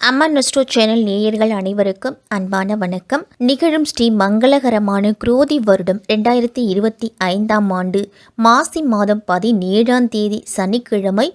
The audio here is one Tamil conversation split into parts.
அம்மன் நஸ்டோ சேனல் நேயர்கள் அனைவருக்கும் அன்பான வணக்கம். நிகழும் ஸ்ரீ மங்களகரமான குரோதி வருடம் 2025 ஆண்டு மாசி மாதம் 17ஆம் தேதி சனிக்கிழமை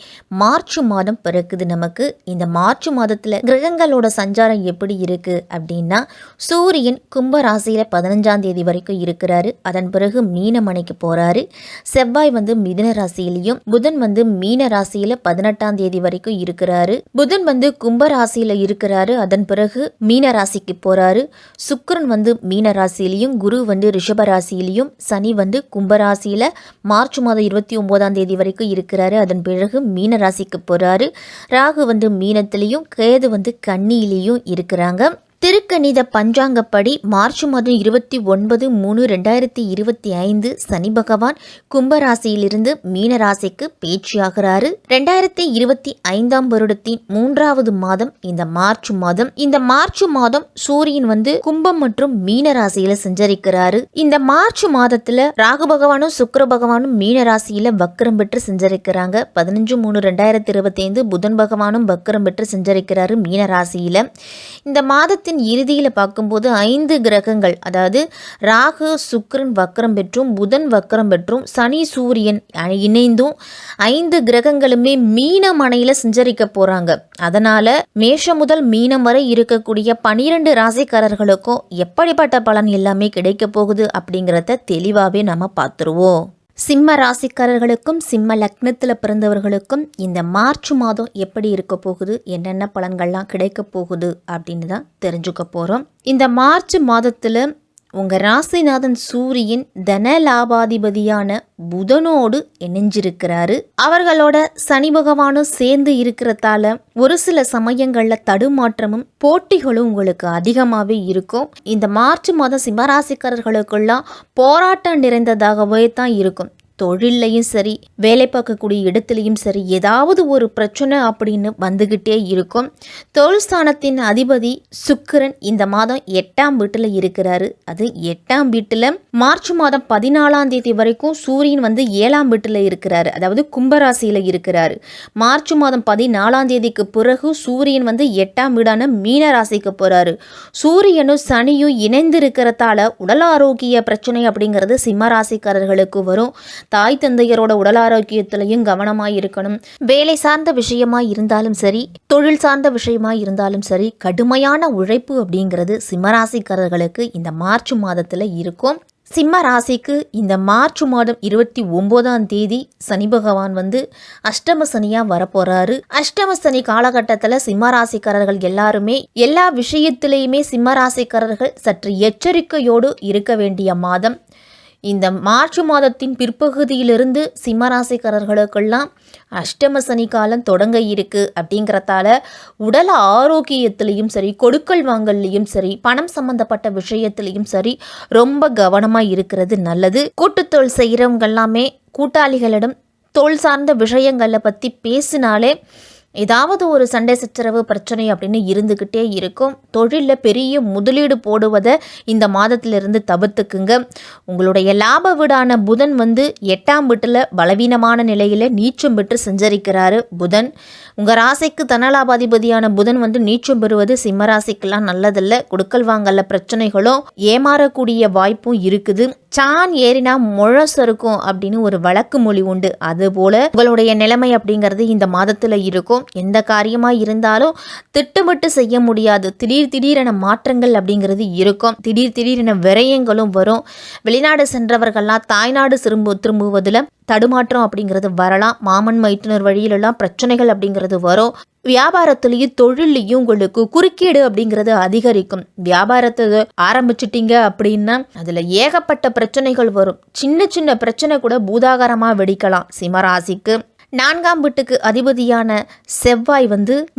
மார்ச் மாதம் பிறக்குது. நமக்கு இந்த மார்ச் மாதத்தில் கிரகங்களோட சஞ்சாரம் எப்படி இருக்கு அப்படின்னா, சூரியன் கும்ப ராசியில் 15ஆம் தேதி வரைக்கும் இருக்கிறாரு. அதன் பிறகு மீனமனைக்கு போறாரு. செவ்வாய் மிதுன ராசியிலையும், புதன் மீன ராசியில் 18ஆம் தேதி வரைக்கும் இருக்கிறாரு. புதன் கும்ப ராசியில் இருக்கிறாரு. அதன் பிறகு மீன ராசிக்கு போறாரு. சுக்கிரன் மீன ராசியிலையும், குரு ரிஷப ராசியிலையும், சனி கும்பராசியில மார்ச் மாதம் 29ஆம் தேதி வரைக்கும் இருக்கிறாரு. அதன் பிறகு மீன ராசிக்கு போறாரு. ராகு மீனத்திலையும், கேது கன்னியிலையும் இருக்கிறாங்க. திருக்கணித பஞ்சாங்கப்படி மார்ச் மாதம் 29/3/2025 சனி பகவான் கும்பராசியிலிருந்து மீனராசிக்கு பேச்சியாகிறாரு. 2025 வருடத்தின் 3வது மாதம் இந்த மார்ச் மாதம். இந்த மார்ச் மாதம் சூரியன் கும்பம் மற்றும் மீனராசியில சஞ்சரிக்கிறாரு. இந்த மார்ச் மாதத்துல ராகு பகவானும் சுக்கிர பகவானும் மீனராசியில வக்கரம் பெற்று சஞ்சரிக்கிறாங்க. 15/3/2025 புதன் பகவானும் வக்கரம் பெற்று சஞ்சரிக்கிறாரு மீனராசியில. இந்த மாதத்தின் இறுதியில் பார்க்கும்போது 5 கிரகங்கள், அதாவது ராகு சுக்கிரன் வக்கரம் பெற்றும், புதன் வக்கரம் பெற்றும், சனி சூரியன் இணைந்தும் 5 கிரகங்களுமே மீனமனையில் சஞ்சரிக்க போறாங்க. அதனால மேஷம் முதல் மீனம் வரை இருக்கக்கூடிய 12 ராசிக்காரர்களுக்கும் எப்படிப்பட்ட பலன் எல்லாமே கிடைக்க போகுது அப்படிங்கிறத தெளிவாகவே நம்ம பார்த்துருவோம். சிம்ம ராசிக்காரர்களுக்கும் சிம்ம லக்னத்தில் பிறந்தவர்களுக்கும் இந்த மார்ச் மாதம் எப்படி இருக்க போகுது, என்னென்ன பலன்கள்லாம் கிடைக்க போகுது அப்படின்னு தான் தெரிஞ்சுக்க போகிறோம். இந்த மார்ச் மாதத்தில் உங்கள் ராசிநாதன் சூரியன் தன லாபாதிபதியான புதனோடு இணைஞ்சிருக்கிறாரு. அவர்களோட சனி பகவானும் சேர்ந்து இருக்கிறதால ஒரு சில சமயங்களில் தடுமாற்றமும் போட்டிகளும் உங்களுக்கு அதிகமாகவே இருக்கும். இந்த மார்ச் மாதம் சிம்மராசிக்காரர்களுக்கெல்லாம் போராட்டம் நிறைந்ததாகவே தான் இருக்கும். தொழிலையும் சரி, வேலை பார்க்கக்கூடிய இடத்துலையும் சரி, ஏதாவது ஒரு பிரச்சனை அப்படின்னு வந்துகிட்டே இருக்கும். தொழில் ஸ்தானத்தின் அதிபதி சுக்கிரன் இந்த மாதம் 8ஆம் வீட்டில் இருக்கிறாரு. அது 8ஆம் வீட்டில் மார்ச் மாதம் 14ஆம் தேதி வரைக்கும் சூரியன் 7ஆம் வீட்டில் இருக்கிறாரு, அதாவது கும்பராசியில் இருக்கிறாரு. மார்ச் மாதம் 14ஆம் தேதிக்கு பிறகு சூரியன் 8ஆம் வீடான மீன ராசிக்கு போறாரு. சூரியனும் சனியும் இணைந்து இருக்கிறதால உடல் ஆரோக்கிய பிரச்சனை அப்படிங்கிறது சிம்மராசிக்காரர்களுக்கு வரும். தாய் தந்தையரோட உடல் ஆரோக்கியத்திலையும் கவனமாக இருக்கணும். வேலை சார்ந்த விஷயமா இருந்தாலும் சரி, தொழில் சார்ந்த விஷயமா இருந்தாலும் சரி, கடுமையான உழைப்பு அப்படிங்கிறது சிம்மராசிக்காரர்களுக்கு இந்த மார்ச் மாதத்தில் இருக்கும். சிம்ம ராசிக்கு இந்த மார்ச் மாதம் 29ஆம் தேதி சனி பகவான் அஷ்டம சனியாக வரப்போறாரு. அஷ்டம சனி காலகட்டத்தில் சிம்ம ராசிக்காரர்கள் எல்லாருமே எல்லா விஷயத்திலையுமே சிம்ம ராசிக்காரர்கள் சற்று எச்சரிக்கையோடு இருக்க வேண்டிய மாதம். இந்த மார்ச் மாதத்தின் பிற்பகுதியிலிருந்து சிம்மராசிக்காரர்களுக்கெல்லாம் அஷ்டம சனி காலம் தொடங்க இருக்கு. அப்படிங்கிறதால உடல் ஆரோக்கியத்திலையும் சரி, கொடுக்கல் வாங்கல்லையும் சரி, பணம் சம்பந்தப்பட்ட விஷயத்திலையும் சரி ரொம்ப கவனமாக இருக்கிறது நல்லது. கூட்டுத்தொழில் செய்கிறவங்க எல்லாமே கூட்டாளிகளிடம் தொழில் சார்ந்த விஷயங்களை பற்றி பேசினாலே ஏதாவது ஒரு சண்டை சச்சரவு பிரச்சனை அப்படின்னு இருந்துக்கிட்டே இருக்கும். தொழிலில் பெரிய முதலீடு போடுவதை இந்த மாதத்திலிருந்து தவிர்த்துக்குங்க. உங்களுடைய லாப வீடான புதன் 8ஆம் வீட்டில் பலவீனமான நிலையில் நீச்சம் பெற்று சஞ்சரிக்கிறாரு. புதன் உங்கள் ராசிக்கு தனலாபாதிபதியான புதன் நீச்சம் பெறுவது சிம்மராசிக்கெல்லாம் நல்லதில்லை. கொடுக்கல் வாங்கல பிரச்சனைகளும் ஏமாறக்கூடிய வாய்ப்பும் இருக்குது. சான் ஏறினா முழசருக்கும் அப்படின்னு ஒரு வழக்கு மொழி உண்டு. அதுபோல உங்களுடைய நிலைமை அப்படிங்கிறது இந்த மாதத்தில் இருக்கும். எந்த காரியமாக இருந்தாலும் திட்டமிட்டு செய்ய முடியாது. திடீரென மாற்றங்கள் அப்படிங்கிறது இருக்கும். திடீரென விரயங்களும் வரும். வெளிநாடு சென்றவர்கள்லாம் தாய்நாடு திரும்புவதில் தடுமாற்றம் அப்படிங்கிறது வரலாம். மாமன் மைத்துனர் வழியிலெல்லாம் பிரச்சனைகள் அப்படிங்கிறது வரும். வியாபாரத்திலையும் தொழிலையும் உங்களுக்கு குறுக்கீடு அப்படிங்கிறது அதிகரிக்கும். வியாபாரத்தை ஆரம்பிச்சிட்டீங்க அப்படின்னா அதில் ஏகப்பட்ட பிரச்சனைகள் வரும். சின்ன பிரச்சனை கூட பூதாகரமாக வெடிக்கலாம். சிம்மராசிக்கு 4ஆம் வீட்டுக்கு அதிபதியான செவ்வாய்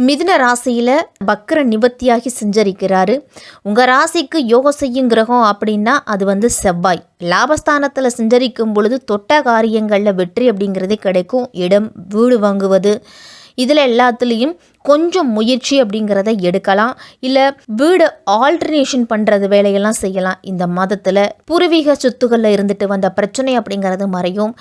மிதுன ராசியில வக்ர நிவர்த்தியாகி சஞ்சரிக்கிறாரு. உங்க ராசிக்கு யோகம் செய்யும் கிரகம் அப்படின்னா அது செவ்வாய். லாபஸ்தானத்தில் சஞ்சரிக்கும் பொழுது தொட்ட காரியங்களில் வெற்றி அப்படிங்கிறது கிடைக்கும். இடம், வீடு வாங்குவது, இதில் எல்லாத்துலேயும் கொஞ்சம் முயற்சி அப்படிங்கிறத எடுக்கலாம். இல்லை வீடு ஆல்டர்னேஷன் பண்ணுறது வேலையெல்லாம் செய்யலாம். இந்த மாதத்தில் பூர்வீக சொத்துக்களில் இருந்துட்டு வந்த பிரச்சனை அப்படிங்கிறது மறையும்.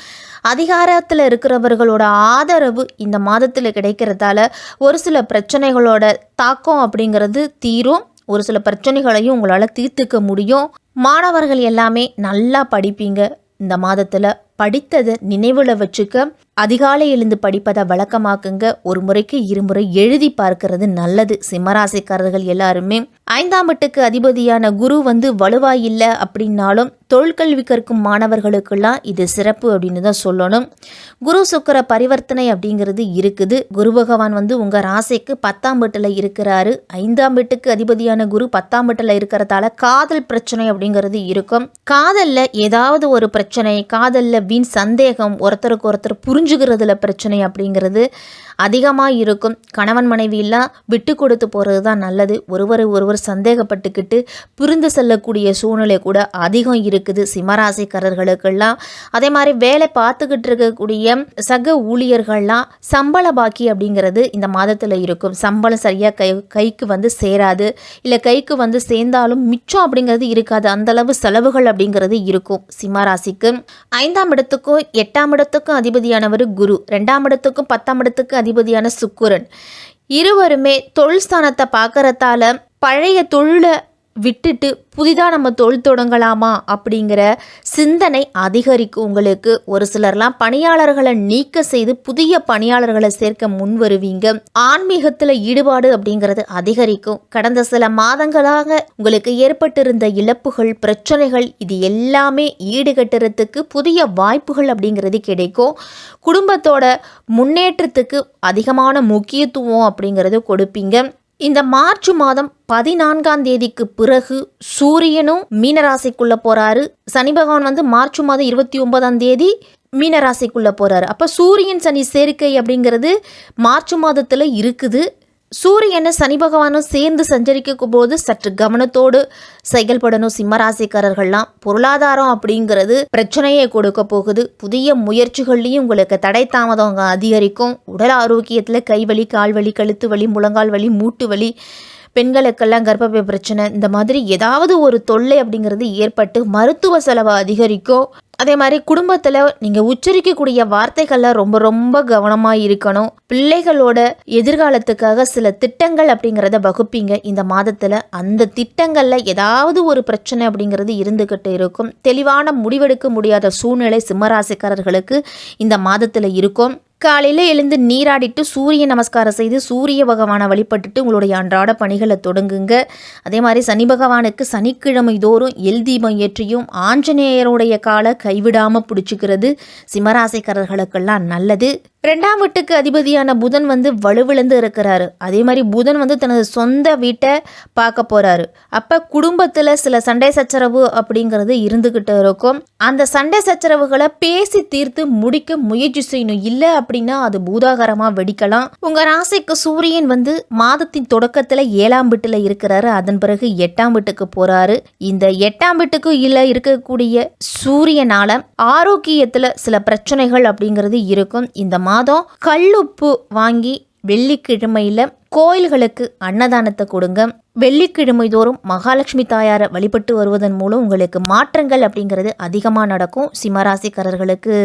அதிகாரத்தில் இருக்கிறவர்களோட ஆதரவு இந்த மாதத்தில் கிடைக்கிறதால ஒரு சில பிரச்சனைகளோட தாக்கம் அப்படிங்கிறது தீரும். ஒரு சில பிரச்சனைகளையும் உங்களால் தீர்த்துக்க முடியும். மாணவர்கள் எல்லாமே நல்லா படிப்பீங்க. இந்த மாதத்தில் படித்ததை நினைவில் வச்சுக்க அதிகாலை எழுந்து படிப்பதை வழக்கமாக்குங்க. ஒரு முறைக்கு இருமுறை எழுதி பார்க்கறது நல்லது. சிம்மராசிக்காரர்கள் எல்லாருமே 5ஆம் வீட்டுக்கு அதிபதியான குரு வலுவா இல்லை அப்படின்னாலும் தொழிற்கல்வி கற்கும் மாணவர்களுக்கெல்லாம் இது சிறப்பு அப்படின்னு தான் சொல்லணும். குரு சுக்கிர பரிவர்த்தனை அப்படிங்கிறது இருக்குது. குரு பகவான் உங்கள் ராசிக்கு 10ஆம் வீட்டில் இருக்கிறாரு. 5ஆம் வீட்டுக்கு அதிபதியான குரு 10ஆம் வீட்டில் இருக்கிறதால காதல் பிரச்சனை அப்படிங்கிறது இருக்கும். காதலில் ஏதாவது ஒரு பிரச்சனை, காதலில் வீண் சந்தேகம், ஒருத்தருக்கு ஒருத்தர் புரிஞ்சுக்கிறதுல பிரச்சனை அப்படிங்கிறது அதிகமாக இருக்கும். கணவன் மனைவியெல்லாம் விட்டு கொடுத்து போகிறது தான் நல்லது. ஒருவர் சந்தேகப்பட்டுக்கிட்டு புரிந்து செல்லக்கூடிய சூழ்நிலை கூட அதிகம் இருக்குது சிம்மராசிக்காரர்களுக்கெல்லாம். அதே மாதிரி வேலை பார்த்துக்கிட்டு இருக்கக்கூடிய சக ஊழியர்கள்லாம் சம்பள பாக்கி அப்படிங்கிறது இந்த மாதத்தில் இருக்கும். சம்பளம் சரியாக கைக்கு சேராது. இல்லை கைக்கு சேர்ந்தாலும் மிச்சம் அப்படிங்கிறது இருக்காது. அந்தளவு செலவுகள் அப்படிங்கிறது இருக்கும் சிம்மராசிக்கு. 5ஆம் இடத்துக்கும் 8ஆம் இடத்துக்கும் அதிபதியானவர் குரு, 2ஆம் இடத்துக்கும் 10ஆம் இடத்துக்கு அதிபதியான சுக்கிரன். இருவருமே தொழில் ஸ்தானத்தை பார்க்கறதால பழைய தொழிலை விட்டுட்டு புதிதாக நம்ம தொழில் தொடங்கலாமா அப்படிங்கிற சிந்தனை அதிகரிக்கும் உங்களுக்கு. ஒரு சிலர்லாம் பணியாளர்களை நீக்க செய்து புதிய பணியாளர்களை சேர்க்க முன் வருவீங்க. ஆன்மீகத்தில் ஈடுபாடு அப்படிங்கிறது அதிகரிக்கும். கடந்த சில மாதங்களாக உங்களுக்கு ஏற்பட்டிருந்த இழப்புகள், பிரச்சனைகள் இது எல்லாமே ஈடுகட்டுறதுக்கு புதிய வாய்ப்புகள் அப்படிங்கிறது கிடைக்கும். குடும்பத்தோட முன்னேற்றத்துக்கு அதிகமான முக்கியத்துவம் அப்படிங்கிறது கொடுப்பீங்க. இந்த மார்ச் மாதம் 14ஆம் தேதிக்கு பிறகு சூரியனும் மீனராசிக்குள்ள போறாரு. சனி பகவான் மார்ச் மாதம் 29ஆம் தேதி மீனராசிக்குள்ள போறாரு. அப்ப சூரியன் சனி சேர்க்கை அப்படிங்கிறது மார்ச் மாதத்துல இருக்குது. சூரியனை சனி பகவானும் சேர்ந்து சஞ்சரிக்கும் போது சற்று கவனத்தோடு செயல்படணும் சிம்மராசிக்காரர்கள்லாம். பொருளாதாரம் அப்படிங்கிறது பிரச்சனையை கொடுக்க போகுது. புதிய முயற்சிகள்லையும் உங்களுக்கு தடை தாமதம் அதிகரிக்கும். உடல் ஆரோக்கியத்தில் கைவலி, கால்வலி, கழுத்து வலி, முழங்கால் வலி, மூட்டு வலி, பெண்களுக்கெல்லாம் கர்ப்பப்பை பிரச்சனை, இந்த மாதிரி ஏதாவது ஒரு தொல்லை அப்படிங்கிறது ஏற்பட்டு மருத்துவ செலவு அதிகரிக்கும். அதே மாதிரி குடும்பத்தில் நீங்கள் உச்சரிக்கக்கூடிய வார்த்தைகளில் ரொம்ப ரொம்ப கவனமாக இருக்கணும். பிள்ளைகளோட எதிர்காலத்துக்காக சில திட்டங்கள் அப்படிங்கிறத வகுப்பீங்க இந்த மாதத்தில். அந்த திட்டங்களில் ஏதாவது ஒரு பிரச்சனை அப்படிங்கிறது இருந்துக்கிட்டு இருக்கும். தெளிவான முடிவெடுக்க முடியாத சூழ்நிலை சிம்மராசிக்காரர்களுக்கு இந்த மாதத்தில் இருக்கும். காலையில் எழுந்து நீராடிட்டு சூரிய நமஸ்காரம் செய்து சூரிய பகவானை வழிபட்டுட்டு உங்களுடைய அன்றாட பணிகளை தொடங்குங்க. அதே மாதிரி சனி பகவானுக்கு சனிக்கிழமை தோறும் எல் தீபம் ஏற்றியும் ஆஞ்சநேயருடைய காலை கைவிடாமல் பிடிச்சிக்கிறது சிம்மராசிக்காரர்களுக்கெல்லாம் நல்லது. 2ஆம் வீட்டுக்கு அதிபதியான புதன் வலுவிழந்து இருக்கிறாரு. அதே மாதிரி புதன் தனது சொந்த வீட்டை பார்க்க போறாரு. அப்ப குடும்பத்துல சில சண்டை சச்சரவு அப்படிங்கிறது இருந்துகிட்டு இருக்கும். அந்த சண்டை சச்சரவுகளை பேசி தீர்த்து முடிக்க முயற்சி செய்யணும். இல்லை அப்படின்னா அது பூதாகரமா வெடிக்கலாம். உங்க ராசிக்கு சூரியன் மாதத்தின் தொடக்கத்துல 7ஆம் வீட்டுல இருக்கிறாரு. அதன் பிறகு 8ஆம் வீட்டுக்கு போறாரு. இந்த 8ஆம் வீட்டுக்கு இல்ல இருக்கக்கூடிய சூரியனால ஆரோக்கியத்துல சில பிரச்சனைகள் அப்படிங்கிறது இருக்கும். இந்த மாதம் கல்லுப்பு வாங்கி வெள்ளிக்கிழமையில கோயில்களுக்கு அன்னதானத்தை கொடுங்க. வெள்ளிக்கிழமை தோறும் மகாலட்சுமி தாயாரை வழிபட்டு வருவதன் மூலம் உங்களுக்கு மாற்றங்கள் அப்படிங்கிறது அதிகமாக நடக்கும் சிம்மராசிக்காரர்களுக்கு.